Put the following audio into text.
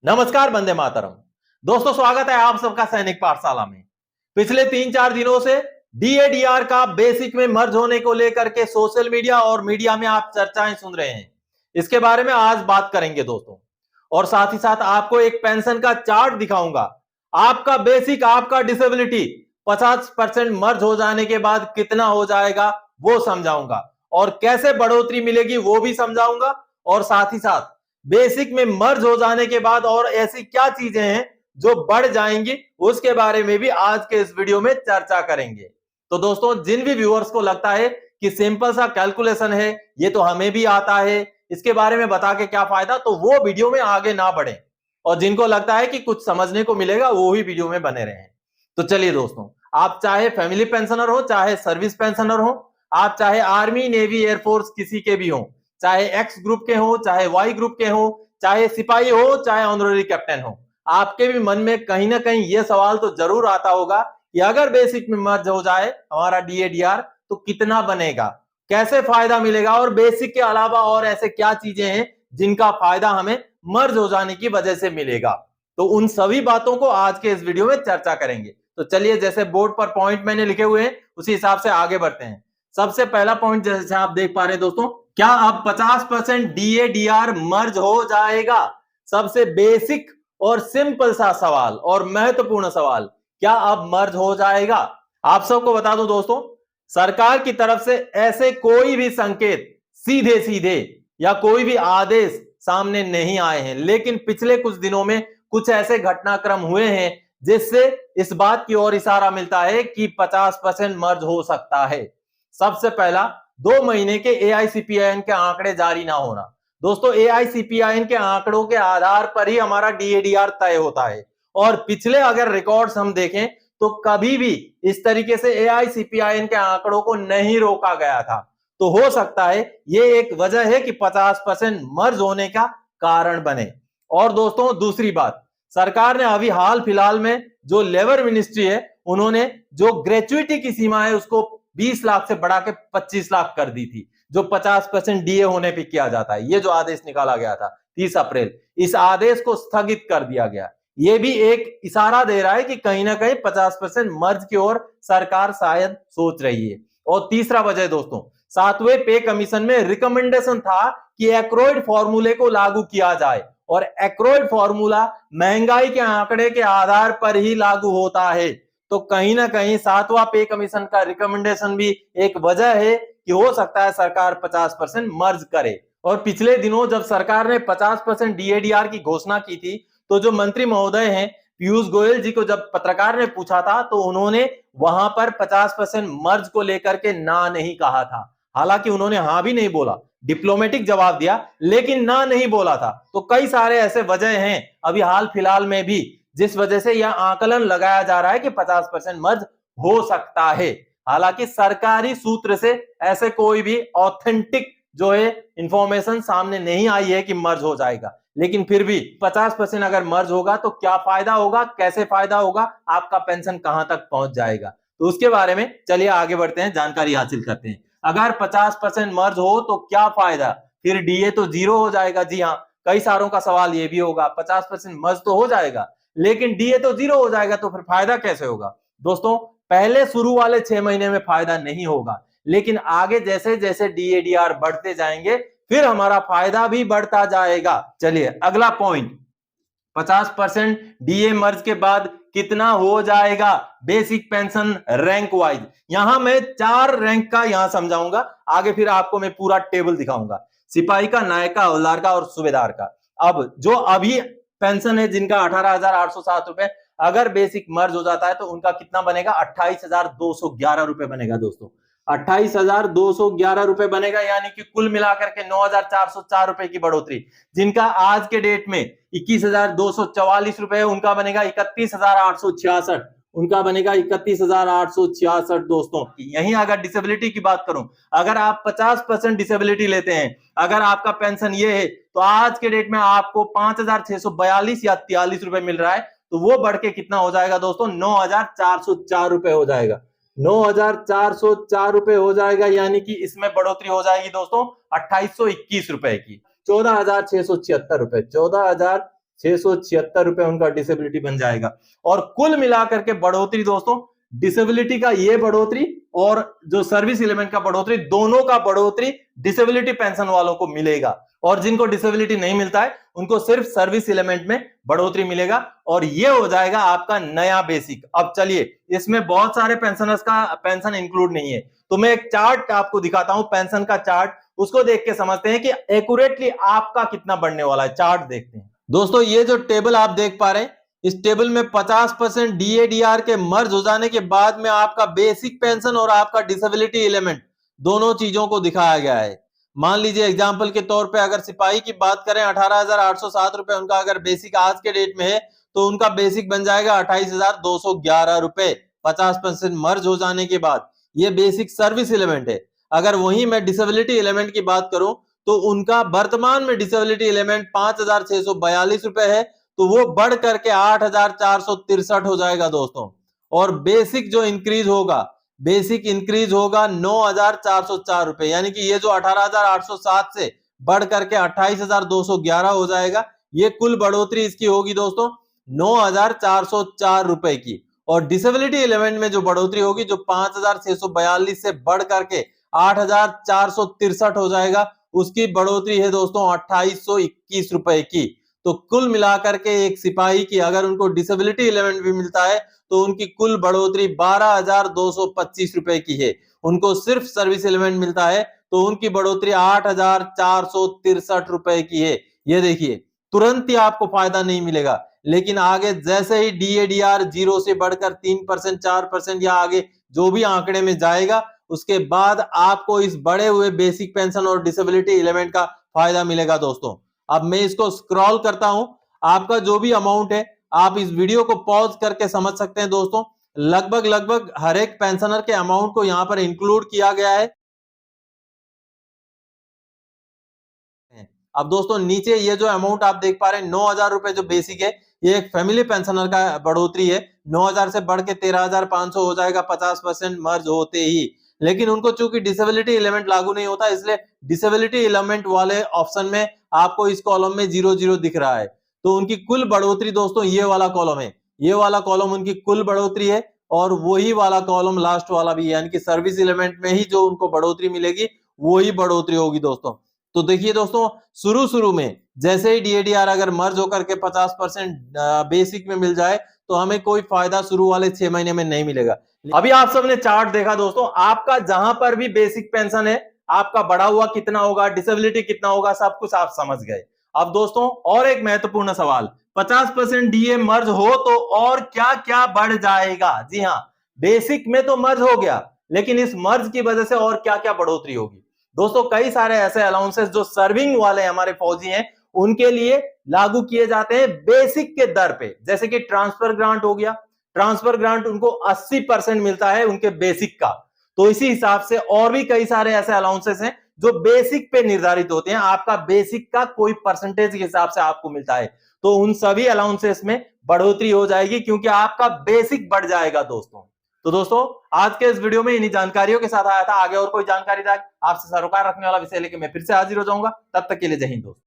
नमस्कार, वंदे मातरम। दोस्तों, स्वागत है आप सबका सैनिक पाठशाला में। पिछले 3-4 दिनों से डीएडीआर का बेसिक में मर्ज होने को लेकर के सोशल मीडिया और मीडिया में आप चर्चाएं सुन रहे हैं। इसके बारे में आज बात करेंगे दोस्तों, और साथ ही साथ आपको एक पेंशन का चार्ट दिखाऊंगा। आपका बेसिक, आपका डिसेबिलिटी 50% मर्ज हो जाने के बाद कितना हो जाएगा वो समझाऊंगा, और कैसे बढ़ोतरी मिलेगी वो भी समझाऊंगा। और साथ ही साथ बेसिक में मर्ज हो जाने के बाद और ऐसी क्या चीजें हैं जो बढ़ जाएंगी, उसके बारे में भी आज के इस वीडियो में चर्चा करेंगे। तो दोस्तों, जिन भी व्यूअर्स को लगता है कि सिंपल सा कैलकुलेशन है, ये तो हमें भी आता है, इसके बारे में बता के क्या फायदा, तो वो वीडियो में आगे ना बढ़े। और जिनको लगता है कि कुछ समझने को मिलेगा, वो ही वीडियो में बने रहें। तो चलिए दोस्तों, आप चाहे फैमिली पेंशनर हो, चाहे सर्विस पेंशनर हो, आप चाहे आर्मी, नेवी, एयरफोर्स किसी के भी हो, चाहे एक्स ग्रुप के हो, चाहे वाई ग्रुप के हो, चाहे सिपाही हो, चाहे ऑनररी कैप्टन हो, आपके भी मन में कहीं ना कहीं यह सवाल तो जरूर आता होगा कि अगर बेसिक में मर्ज हो जाए हमारा डीएडीआर तो कितना बनेगा, कैसे फायदा मिलेगा, और बेसिक के अलावा और ऐसे क्या चीजें हैं जिनका फायदा हमें मर्ज हो जाने की वजह से मिलेगा। तो उन सभी बातों को आज के इस वीडियो में चर्चा करेंगे। तो चलिए, जैसे बोर्ड पर पॉइंट मैंने लिखे हुए हैं उसी हिसाब से आगे बढ़ते हैं। सबसे पहला पॉइंट, जैसे आप देख पा रहे हैं दोस्तों, क्या अब 50% डीएडीआर मर्ज हो जाएगा? सबसे बेसिक और सिंपल सा सवाल और महत्वपूर्ण सवाल, क्या अब मर्ज हो जाएगा? आप सबको बता दूं दोस्तों, सरकार की तरफ से ऐसे कोई भी संकेत सीधे सीधे या कोई भी आदेश सामने नहीं आए हैं, लेकिन पिछले कुछ दिनों में कुछ ऐसे घटनाक्रम हुए हैं जिससे इस बात की ओर इशारा मिलता है कि 50% मर्ज हो सकता है। सबसे पहला, 2 महीने के एआईसीपीआईएन के आंकड़े जारी ना होना। दोस्तों, एआईसीपीआईएन के आंकड़ों के आधार पर ही हमारा डीएडीआर तय होता है, और पिछले अगर रिकॉर्ड्स हम देखें तो कभी भी इस तरीके से एआईसीपीआईएन के आंकड़ों को नहीं रोका गया था। तो हो सकता है ये एक वजह है कि 50% मर्ज होने का कारण बने। और दोस्तों, दूसरी बात, सरकार ने अभी हाल फिलहाल में जो लेबर मिनिस्ट्री है, उन्होंने जो ग्रेचुइटी की सीमा है उसको 20 लाख से बढ़ा के 25 लाख कर दी थी, जो 50% डीए होने पे किया जाता है। ये जो आदेश निकाला गया था 30 अप्रैल, इस आदेश को स्थगित कर दिया गया। ये भी एक इशारा दे रहा है कि कहीं ना कहीं 50% मर्ज की ओर सरकार शायद सोच रही है। और तीसरा वजह दोस्तों, 7वें पे कमीशन में रिकमेंडेशन था कि एक्रोइड फॉर्मूले को लागू किया जाए, और एक्रोइड फॉर्मूला महंगाई के आंकड़े के आधार पर ही लागू होता है। तो कहीं ना कहीं 7वां पे कमीशन का रिकमेंडेशन भी एक वजह है कि हो सकता है सरकार 50% मर्ज करे। और पिछले दिनों जब सरकार ने 50% डीएडीआर की घोषणा की थी, तो जो मंत्री महोदय हैं पीयूष गोयल जी को जब पत्रकार ने पूछा था, तो उन्होंने वहां पर 50% मर्ज को लेकर के ना नहीं कहा था। हालांकि उन्होंने हाँ भी नहीं बोला, डिप्लोमेटिक जवाब दिया, लेकिन ना नहीं बोला था। तो कई सारे ऐसे वजह हैं अभी हाल फिलहाल में भी, जिस वजह से यह आकलन लगाया जा रहा है कि 50% मर्ज हो सकता है। हालांकि सरकारी सूत्र से ऐसे कोई भी ऑथेंटिक जो है इंफॉर्मेशन सामने नहीं आई है कि मर्ज हो जाएगा, लेकिन फिर भी 50% अगर मर्ज होगा तो क्या फायदा होगा, कैसे फायदा होगा, आपका पेंशन कहां तक पहुंच जाएगा, तो उसके बारे में चलिए आगे बढ़ते हैं, जानकारी हासिल करते हैं। अगर 50% मर्ज हो तो क्या फायदा, फिर डीए तो जीरो हो जाएगा। जी हाँ, कई सारों का सवाल ये भी होगा, 50% मर्ज तो हो जाएगा लेकिन डीए तो जीरो हो जाएगा, तो फिर फायदा कैसे होगा? दोस्तों, पहले शुरू वाले 6 महीने में फायदा नहीं होगा, लेकिन आगे जैसे जैसे डीएडीआर बढ़ते जाएंगे फिर हमारा फायदा भी बढ़ता जाएगा। चलिए अगला पॉइंट, 50% डीए मर्ज के बाद कितना हो जाएगा बेसिक पेंशन रैंक वाइज। यहां मैं 4 रैंक का यहां समझाऊंगा, आगे फिर आपको मैं पूरा टेबल दिखाऊंगा, सिपाही का, नायक का, हवलदार का और सूबेदार का। अब जो अभी पेंशन है जिनका 18,807 रुपए, अगर बेसिक मर्ज हो जाता है तो उनका कितना बनेगा? 28,211 रुपए बनेगा दोस्तों, 28,211 रुपए बनेगा, यानी कि कुल मिलाकर के 9,404 रुपए की बढ़ोतरी। जिनका आज के डेट में 21,244 रुपए, उनका बनेगा 31,866, उनका बनेगा 31,866 दोस्तों। यहीं अगर डिसेबिलिटी की बात करूं, अगर आप 50% डिसेबिलिटी लेते हैं, अगर आपका पेंशन ये है, तो आज के डेट में आपको 5,642 या 43 रुपए मिल रहा है, तो वो बढ़ के कितना हो जाएगा दोस्तों? 9,404 रुपए हो जाएगा, 9,404 रुपए हो जाएगा, यानी कि इसमें बढ़ोतरी हो जाएगी दोस्तों 2,821 रुपए की, 14,676 रुपए, ₹676 उनका डिसेबिलिटी बन जाएगा। और कुल मिलाकर के बढ़ोतरी दोस्तों, डिसेबिलिटी का ये बढ़ोतरी और जो सर्विस एलिमेंट का बढ़ोतरी, दोनों का बढ़ोतरी डिसेबिलिटी पेंशन वालों को मिलेगा। और जिनको डिसेबिलिटी नहीं मिलता है उनको सिर्फ सर्विस एलिमेंट में बढ़ोतरी मिलेगा और ये हो जाएगा आपका नया बेसिक। अब चलिए, इसमें बहुत सारे पेंशनर्स का पेंशन इंक्लूड नहीं है, तो मैं एक चार्ट आपको दिखाता हूं, पेंशन का चार्ट, उसको देख के समझते हैं कि एक्यूरेटली आपका कितना बढ़ने वाला है। चार्ट देखते हैं दोस्तों। ये जो टेबल आप देख पा रहे हैं, इस टेबल में 50% डीएडीआर के मर्ज हो जाने के बाद में आपका बेसिक पेंशन और आपका डिसेबिलिटी एलिमेंट दोनों चीजों को दिखाया गया है। मान लीजिए एग्जांपल के तौर पे अगर सिपाही की बात करें, 18,807 रुपए उनका अगर बेसिक आज के डेट में है, तो उनका बेसिक बन जाएगा 28,211 रुपए 50% मर्ज हो जाने के बाद। ये बेसिक सर्विस एलिमेंट है। अगर वहीं मैं डिसेबिलिटी एलिमेंट की बात करूं तो उनका वर्तमान में डिसेबिलिटी एलिमेंट 5,642 रुपए है, तो वो बढ़ करके 8,463 हो जाएगा दोस्तों। और बेसिक जो इंक्रीज होगा, बेसिक इंक्रीज होगा 9,404 रुपए, यानी कि ये जो 18,807 से बढ़ करके 28,211 हो जाएगा। ये कुल बढ़ोतरी इसकी होगी दोस्तों 9,404 रुपए की। और डिसेबिलिटी एलिमेंट में जो बढ़ोतरी होगी, जो 5,642 से बढ़ करके 8,463 हो जाएगा, उसकी बढ़ोतरी है दोस्तों 2,821 रुपए की। तो कुल मिलाकर के एक सिपाही की अगर उनको डिसेबिलिटी एलिमेंट भी मिलता है तो उनकी कुल बढ़ोतरी 12,225 रुपए की है। उनको सिर्फ सर्विस एलिमेंट मिलता है तो उनकी बढ़ोतरी 8,463 रुपए की है। ये देखिए, तुरंत ही आपको फायदा नहीं मिलेगा, लेकिन आगे जैसे ही डीएडीआर 0 से बढ़कर 3%, 4% या आगे जो भी आंकड़े में जाएगा, उसके बाद आपको इस बढ़े हुए बेसिक पेंशन और डिसेबिलिटी एलिमेंट का फायदा मिलेगा दोस्तों। अब मैं इसको स्क्रॉल करता हूं, आपका जो भी अमाउंट है आप इस वीडियो को पॉज करके समझ सकते हैं दोस्तों। लगभग हर एक पेंशनर के अमाउंट को यहां पर इंक्लूड किया गया है। अब दोस्तों नीचे ये जो अमाउंट आप देख पा रहे हैं 9,000 रुपए जो बेसिक है, ये एक फैमिली पेंशनर का बढ़ोतरी है। 9,000 से बढ़ के 13,500 हो जाएगा 50% मर्ज होते ही। लेकिन उनको चूंकि डिसेबिलिटी एलिमेंट लागू नहीं होता, इसलिए डिसेबिलिटी एलिमेंट वाले ऑप्शन में आपको इस कॉलम में 0 दिख रहा है। तो उनकी कुल बढ़ोतरी दोस्तों ये वाला कॉलम है, ये वाला कॉलम उनकी कुल बढ़ोतरी है और वही वाला कॉलम लास्ट वाला भी है, यानी कि सर्विस एलिमेंट में ही जो उनको बढ़ोतरी मिलेगी वही बढ़ोतरी होगी दोस्तों। तो देखिए दोस्तों, शुरू में जैसे ही डीएडीआर अगर मर्ज होकर के 50% बेसिक में मिल जाए तो हमें कोई फायदा शुरू वाले 6 महीने में नहीं मिलेगा। अभी आप सबने चार्ट देखा दोस्तों, आपका जहां पर भी बेसिक पेंशन है आपका बढ़ा हुआ कितना होगा, डिसेबिलिटी कितना होगा, सब कुछ आप समझ गए। अब दोस्तों और एक महत्वपूर्ण सवाल, 50% डीए मर्ज हो तो और क्या क्या बढ़ जाएगा? जी हाँ, बेसिक में तो मर्ज हो गया, लेकिन इस मर्ज की वजह से और क्या क्या बढ़ोतरी होगी दोस्तों? कई सारे ऐसे अलाउंसेस जो सर्विंग वाले हमारे फौजी हैं उनके लिए लागू किए जाते हैं बेसिक के दर पे, जैसे कि ट्रांसफर ग्रांट हो गया। ट्रांसफर ग्रांट उनको 80% मिलता है उनके बेसिक का। तो इसी हिसाब से और भी कई सारे ऐसे अलाउंसेस हैं जो बेसिक पे निर्धारित होते हैं, आपका बेसिक का कोई परसेंटेज के हिसाब से आपको मिलता है। तो उन सभी अलाउंसेस में बढ़ोतरी हो जाएगी क्योंकि आपका बेसिक बढ़ जाएगा दोस्तों। तो दोस्तों आज के इस वीडियो में इन्हीं जानकारियों के साथ आया था। आगे और कोई जानकारी आपसे सरोकार रखने वाला विषय लेके मैं फिर से हाजिर हो जाऊंगा। तब तक के लिए जय हिंद दोस्तों।